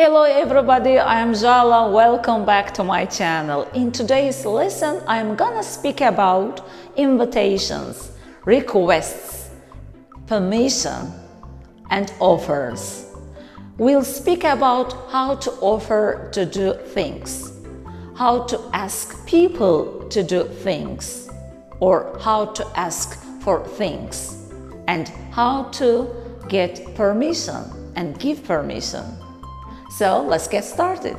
Hello everybody, I am Jala. Welcome back to my channel. In today's lesson, I am gonna speak about invitations, requests, permission, and offers. We'll speak about how to offer to do things, how to ask people to do things, or how to ask for things, and how to get permission and give permission. So let's get started.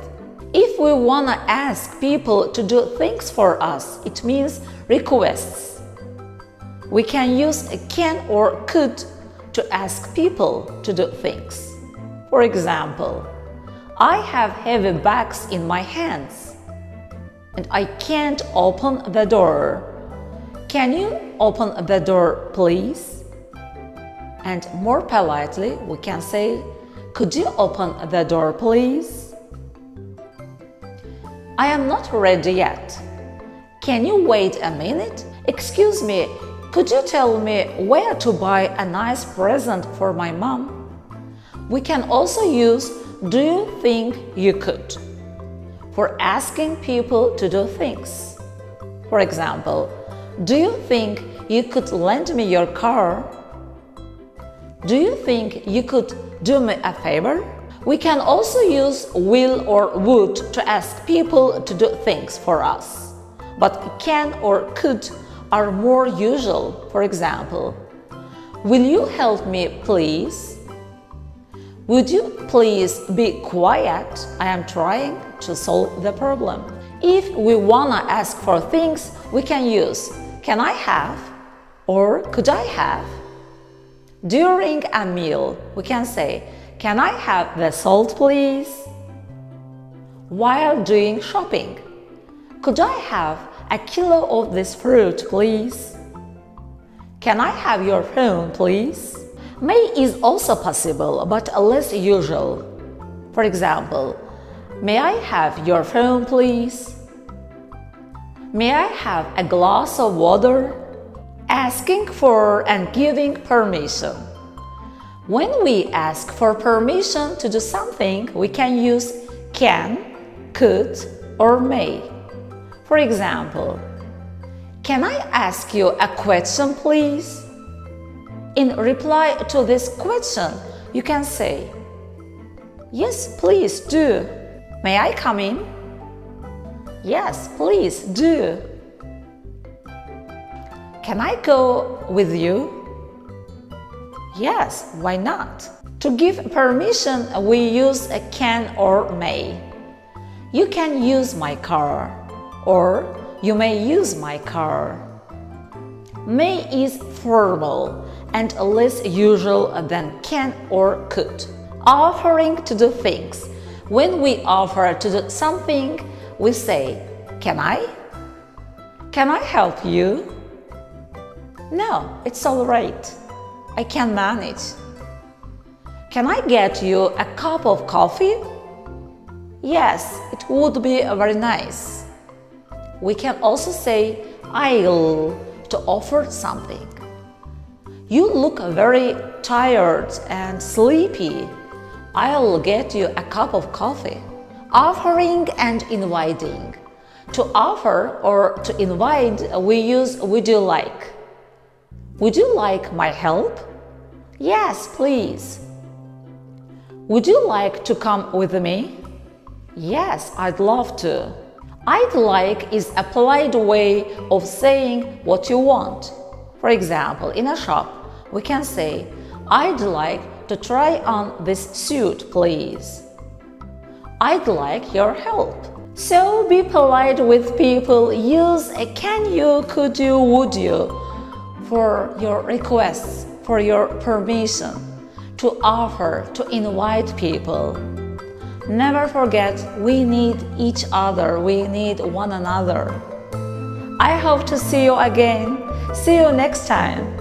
If we wanna ask people to do things for us, it means requests. We can use a can or could to ask people to do things. For example, I have heavy bags in my hands and I can't open the door. Can you open the door, please? And more politely, we can say, could you open the door, please? I am not ready yet. Can you wait a minute? Excuse me, could you tell me where to buy a nice present for my mom? We can also use do you think you could for asking people to do things. For example, do you think you could lend me your car? Do you think you could do me a favor? We can also use will or would to ask people to do things for us. But can or could are more usual. For example, will you help me, please? Would you please be quiet? I am trying to solve the problem. If we wanna ask for things, we can use can I have or could I have? During a meal, we can say, can I have the salt, please? While doing shopping, could I have a kilo of this fruit, please? Can I have your phone, please? May is also possible, but less usual. For example, may I have your phone, please? May I have a glass of water? Asking for and giving permission. When we ask for permission to do something, we can use can, could, or may. For example, can I ask you a question, please? In reply to this question, you can say, yes, please do. May I come in? Yes, please do. Can I go with you? Yes, why not? To give permission, we use a can or may. You can use my car, or you may use my car. May is formal and less usual than can or could. Offering to do things. When we offer to do something, we say, can I? Can I help you? No, it's all right. I can manage. Can I get you a cup of coffee? Yes, it would be very nice. We can also say I'll to offer something. You look very tired and sleepy. I'll get you a cup of coffee. Offering and inviting. To offer or to invite, we use would you like. Would you like my help? Yes, please. Would you like to come with me? Yes, I'd love to. I'd like is a polite way of saying what you want. For example, in a shop, we can say, I'd like to try on this suit, please. I'd like your help. So be polite with people. Use a can you, could you, would you for your requests, for your permission, to offer, to invite people. Never forget, we need each other, we need one another. I hope to see you again. See you next time.